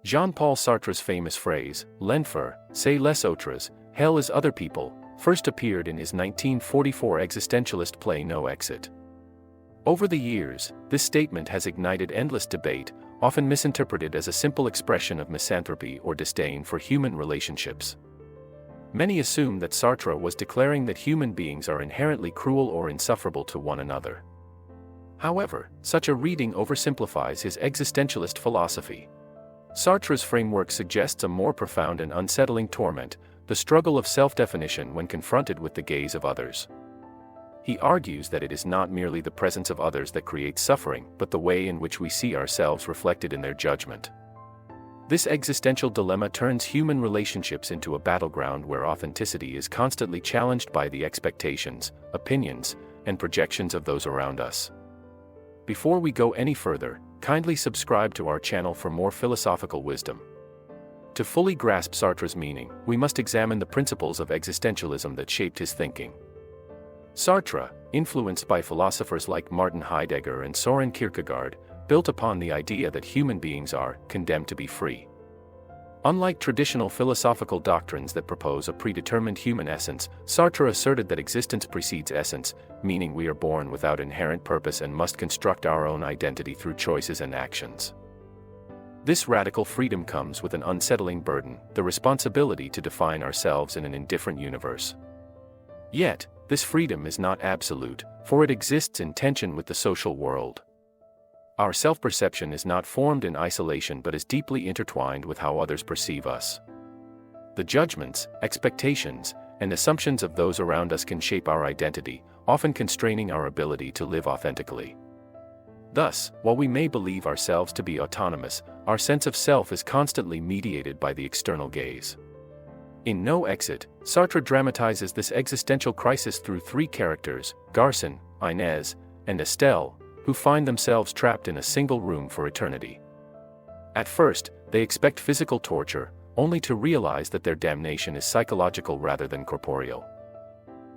Jean-Paul Sartre's famous phrase, "L'enfer, c'est les autres, hell is other people," first appeared in his 1944 existentialist play No Exit. Over the years, this statement has ignited endless debate, often misinterpreted as a simple expression of misanthropy or disdain for human relationships. Many assume that Sartre was declaring that human beings are inherently cruel or insufferable to one another. However, such a reading oversimplifies his existentialist philosophy. Sartre's framework suggests a more profound and unsettling torment, the struggle of self-definition when confronted with the gaze of others. He argues that it is not merely the presence of others that creates suffering, but the way in which we see ourselves reflected in their judgment. This existential dilemma turns human relationships into a battleground where authenticity is constantly challenged by the expectations, opinions, and projections of those around us. Before we go any further, kindly subscribe to our channel for more philosophical wisdom. To fully grasp Sartre's meaning, we must examine the principles of existentialism that shaped his thinking. Sartre, influenced by philosophers like Martin Heidegger and Soren Kierkegaard, built upon the idea that human beings are condemned to be free. Unlike traditional philosophical doctrines that propose a predetermined human essence, Sartre asserted that existence precedes essence, meaning we are born without inherent purpose and must construct our own identity through choices and actions. This radical freedom comes with an unsettling burden, the responsibility to define ourselves in an indifferent universe. Yet, this freedom is not absolute, for it exists in tension with the social world. Our self-perception is not formed in isolation but is deeply intertwined with how others perceive us. The judgments, expectations, and assumptions of those around us can shape our identity, often constraining our ability to live authentically. Thus, while we may believe ourselves to be autonomous, our sense of self is constantly mediated by the external gaze. In No Exit, Sartre dramatizes this existential crisis through three characters, Garçon, Inès, and Estelle, who find themselves trapped in a single room for eternity. At first, they expect physical torture, only to realize that their damnation is psychological rather than corporeal.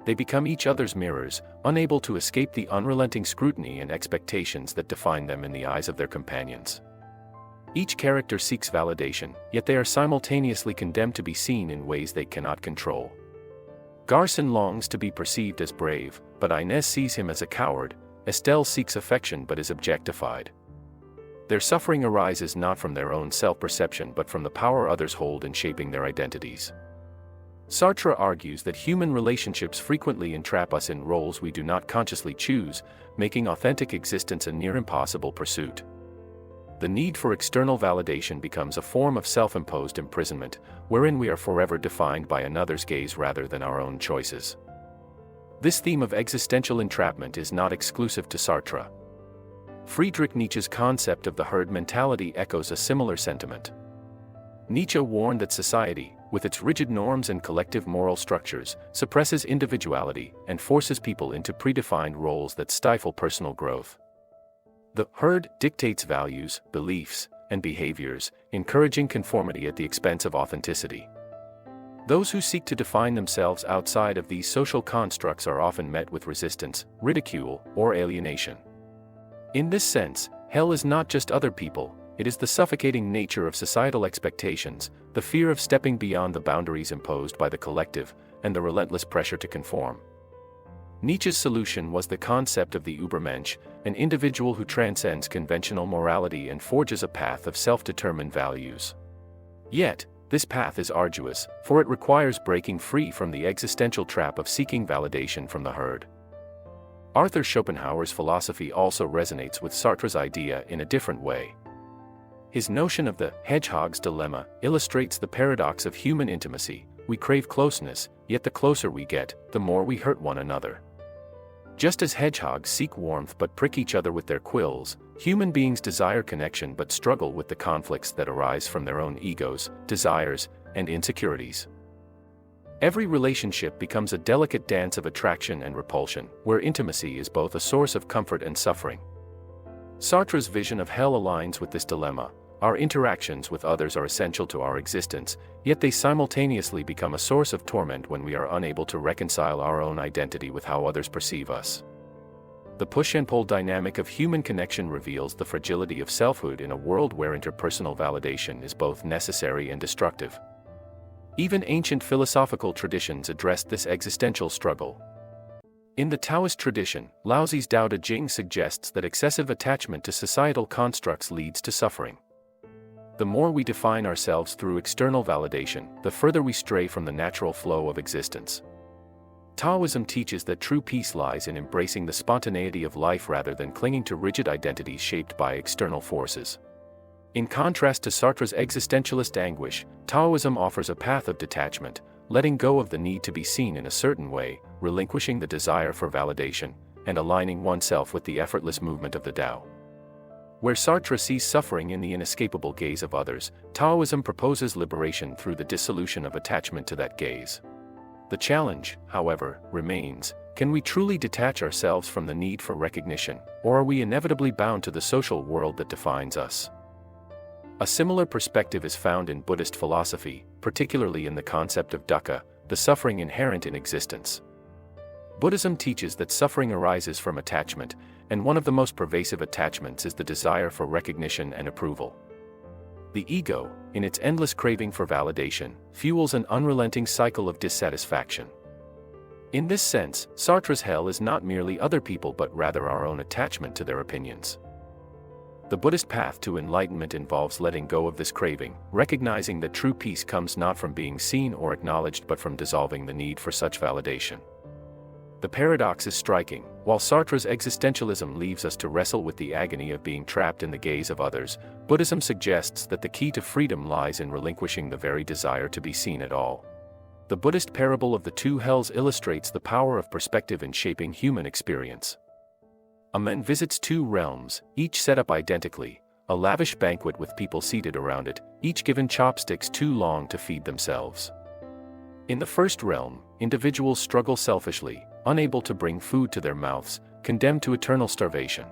They become each other's mirrors, unable to escape the unrelenting scrutiny and expectations that define them in the eyes of their companions. Each character seeks validation, yet they are simultaneously condemned to be seen in ways they cannot control. Garçon longs to be perceived as brave, but Inès sees him as a coward. Estelle seeks affection but is objectified. Their suffering arises not from their own self-perception but from the power others hold in shaping their identities. Sartre argues that human relationships frequently entrap us in roles we do not consciously choose, making authentic existence a near impossible pursuit. The need for external validation becomes a form of self-imposed imprisonment, wherein we are forever defined by another's gaze rather than our own choices. This theme of existential entrapment is not exclusive to Sartre. Friedrich Nietzsche's concept of the herd mentality echoes a similar sentiment. Nietzsche warned that society, with its rigid norms and collective moral structures, suppresses individuality and forces people into predefined roles that stifle personal growth. The herd dictates values, beliefs, and behaviors, encouraging conformity at the expense of authenticity. Those who seek to define themselves outside of these social constructs are often met with resistance, ridicule, or alienation. In this sense, hell is not just other people, it is the suffocating nature of societal expectations, the fear of stepping beyond the boundaries imposed by the collective, and the relentless pressure to conform. Nietzsche's solution was the concept of the Übermensch, an individual who transcends conventional morality and forges a path of self-determined values. Yet, this path is arduous, for it requires breaking free from the existential trap of seeking validation from the herd. Arthur Schopenhauer's philosophy also resonates with Sartre's idea in a different way. His notion of the hedgehog's dilemma illustrates the paradox of human intimacy. We crave closeness, yet the closer we get, the more we hurt one another. Just as hedgehogs seek warmth but prick each other with their quills, human beings desire connection but struggle with the conflicts that arise from their own egos, desires, and insecurities. Every relationship becomes a delicate dance of attraction and repulsion, where intimacy is both a source of comfort and suffering. Sartre's vision of hell aligns with this dilemma. Our interactions with others are essential to our existence, yet they simultaneously become a source of torment when we are unable to reconcile our own identity with how others perceive us. The push-and-pull dynamic of human connection reveals the fragility of selfhood in a world where interpersonal validation is both necessary and destructive. Even ancient philosophical traditions addressed this existential struggle. In the Taoist tradition, Laozi's Tao Te Ching suggests that excessive attachment to societal constructs leads to suffering. The more we define ourselves through external validation, the further we stray from the natural flow of existence. Taoism teaches that true peace lies in embracing the spontaneity of life rather than clinging to rigid identities shaped by external forces. In contrast to Sartre's existentialist anguish, Taoism offers a path of detachment, letting go of the need to be seen in a certain way, relinquishing the desire for validation, and aligning oneself with the effortless movement of the Tao. Where Sartre sees suffering in the inescapable gaze of others, Taoism proposes liberation through the dissolution of attachment to that gaze. The challenge, however, remains: can we truly detach ourselves from the need for recognition, or are we inevitably bound to the social world that defines us? A similar perspective is found in Buddhist philosophy, particularly in the concept of dukkha, the suffering inherent in existence. Buddhism teaches that suffering arises from attachment, and one of the most pervasive attachments is the desire for recognition and approval. The ego, in its endless craving for validation, fuels an unrelenting cycle of dissatisfaction. In this sense, Sartre's hell is not merely other people but rather our own attachment to their opinions. The Buddhist path to enlightenment involves letting go of this craving, recognizing that true peace comes not from being seen or acknowledged but from dissolving the need for such validation. The paradox is striking. While Sartre's existentialism leaves us to wrestle with the agony of being trapped in the gaze of others, Buddhism suggests that the key to freedom lies in relinquishing the very desire to be seen at all. The Buddhist parable of the two hells illustrates the power of perspective in shaping human experience. A man visits two realms, each set up identically, a lavish banquet with people seated around it, each given chopsticks too long to feed themselves. In the first realm, individuals struggle selfishly, unable to bring food to their mouths, condemned to eternal starvation.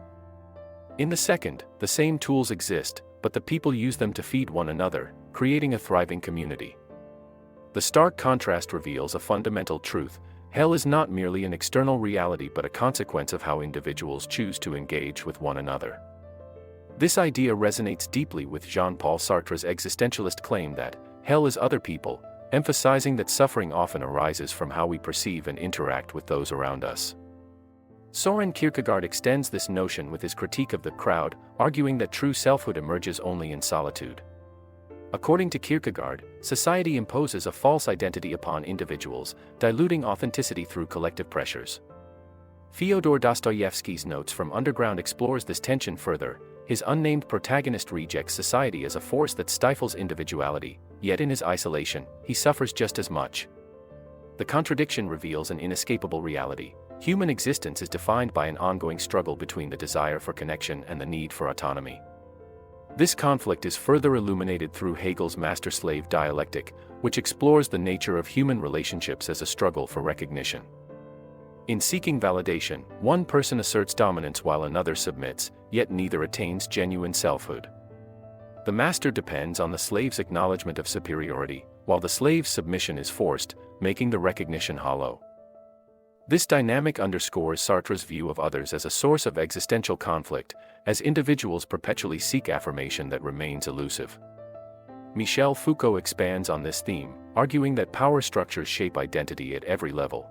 In the second, the same tools exist, but the people use them to feed one another, creating a thriving community. The stark contrast reveals a fundamental truth: hell is not merely an external reality but a consequence of how individuals choose to engage with one another. This idea resonates deeply with Jean-Paul Sartre's existentialist claim that hell is other people, emphasizing that suffering often arises from how we perceive and interact with those around us. Søren Kierkegaard extends this notion with his critique of the crowd, arguing that true selfhood emerges only in solitude. According to Kierkegaard, society imposes a false identity upon individuals, diluting authenticity through collective pressures. Fyodor Dostoevsky's Notes from Underground explores this tension further. His unnamed protagonist rejects society as a force that stifles individuality, yet in his isolation, he suffers just as much. The contradiction reveals an inescapable reality. Human existence is defined by an ongoing struggle between the desire for connection and the need for autonomy. This conflict is further illuminated through Hegel's master-slave dialectic, which explores the nature of human relationships as a struggle for recognition. In seeking validation, one person asserts dominance while another submits, yet neither attains genuine selfhood. The master depends on the slave's acknowledgement of superiority, while the slave's submission is forced, making the recognition hollow. This dynamic underscores Sartre's view of others as a source of existential conflict, as individuals perpetually seek affirmation that remains elusive. Michel Foucault expands on this theme, arguing that power structures shape identity at every level.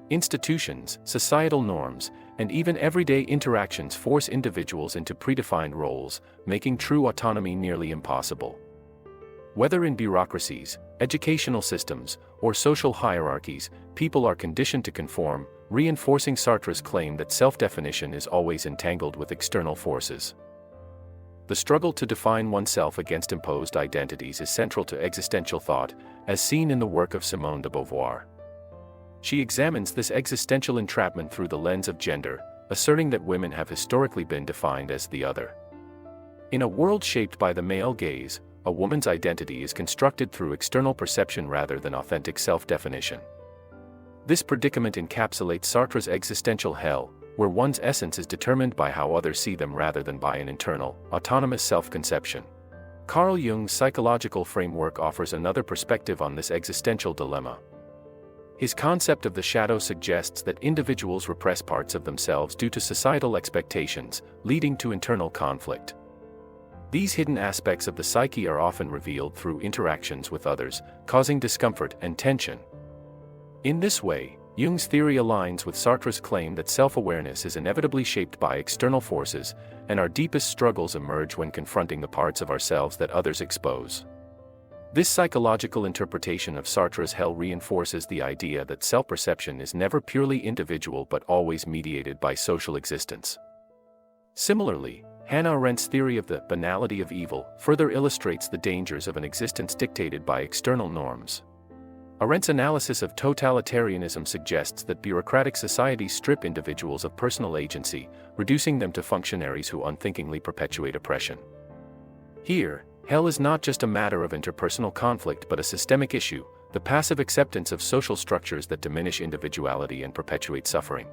Institutions, societal norms, and even everyday interactions force individuals into predefined roles, making true autonomy nearly impossible. Whether in bureaucracies, educational systems, or social hierarchies, people are conditioned to conform, reinforcing Sartre's claim that self-definition is always entangled with external forces. The struggle to define oneself against imposed identities is central to existential thought, as seen in the work of Simone de Beauvoir. She examines this existential entrapment through the lens of gender, asserting that women have historically been defined as the other. In a world shaped by the male gaze, a woman's identity is constructed through external perception rather than authentic self-definition. This predicament encapsulates Sartre's existential hell, where one's essence is determined by how others see them rather than by an internal, autonomous self-conception. Carl Jung's psychological framework offers another perspective on this existential dilemma. His concept of the shadow suggests that individuals repress parts of themselves due to societal expectations, leading to internal conflict. These hidden aspects of the psyche are often revealed through interactions with others, causing discomfort and tension. In this way, Jung's theory aligns with Sartre's claim that self-awareness is inevitably shaped by external forces, and our deepest struggles emerge when confronting the parts of ourselves that others expose. This psychological interpretation of Sartre's hell reinforces the idea that self-perception is never purely individual but always mediated by social existence. Similarly, Hannah Arendt's theory of the banality of evil further illustrates the dangers of an existence dictated by external norms. Arendt's analysis of totalitarianism suggests that bureaucratic societies strip individuals of personal agency, reducing them to functionaries who unthinkingly perpetuate oppression. Here, hell is not just a matter of interpersonal conflict but a systemic issue, the passive acceptance of social structures that diminish individuality and perpetuate suffering.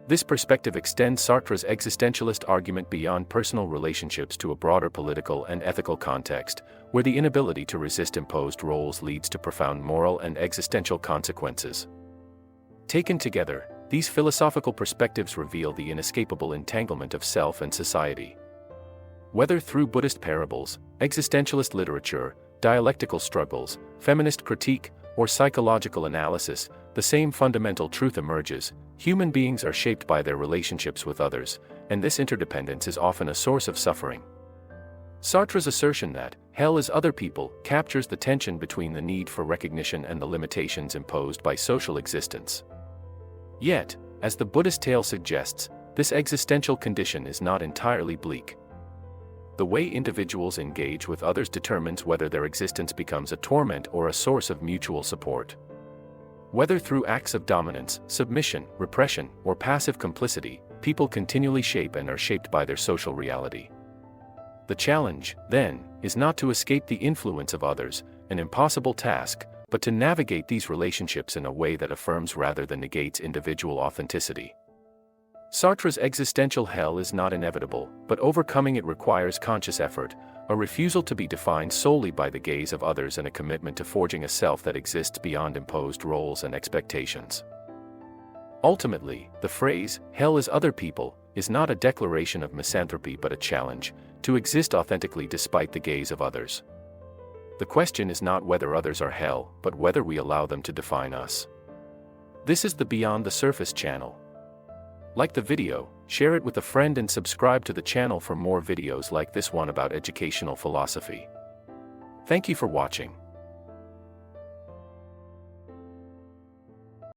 This perspective extends Sartre's existentialist argument beyond personal relationships to a broader political and ethical context, where the inability to resist imposed roles leads to profound moral and existential consequences. Taken together, these philosophical perspectives reveal the inescapable entanglement of self and society. Whether through Buddhist parables, existentialist literature, dialectical struggles, feminist critique, or psychological analysis, the same fundamental truth emerges: human beings are shaped by their relationships with others, and this interdependence is often a source of suffering. Sartre's assertion that hell is other people captures the tension between the need for recognition and the limitations imposed by social existence. Yet, as the Buddhist tale suggests, this existential condition is not entirely bleak. The way individuals engage with others determines whether their existence becomes a torment or a source of mutual support. Whether through acts of dominance, submission, repression, or passive complicity, people continually shape and are shaped by their social reality. The challenge, then, is not to escape the influence of others, an impossible task, but to navigate these relationships in a way that affirms rather than negates individual authenticity. Sartre's existential hell is not inevitable, but overcoming it requires conscious effort, a refusal to be defined solely by the gaze of others and a commitment to forging a self that exists beyond imposed roles and expectations. Ultimately, the phrase, "hell is other people," is not a declaration of misanthropy but a challenge to exist authentically despite the gaze of others. The question is not whether others are hell, but whether we allow them to define us. This is the Beyond the Surface channel. Like the video, share it with a friend and subscribe to the channel for more videos like this one about educational philosophy. Thank you for watching.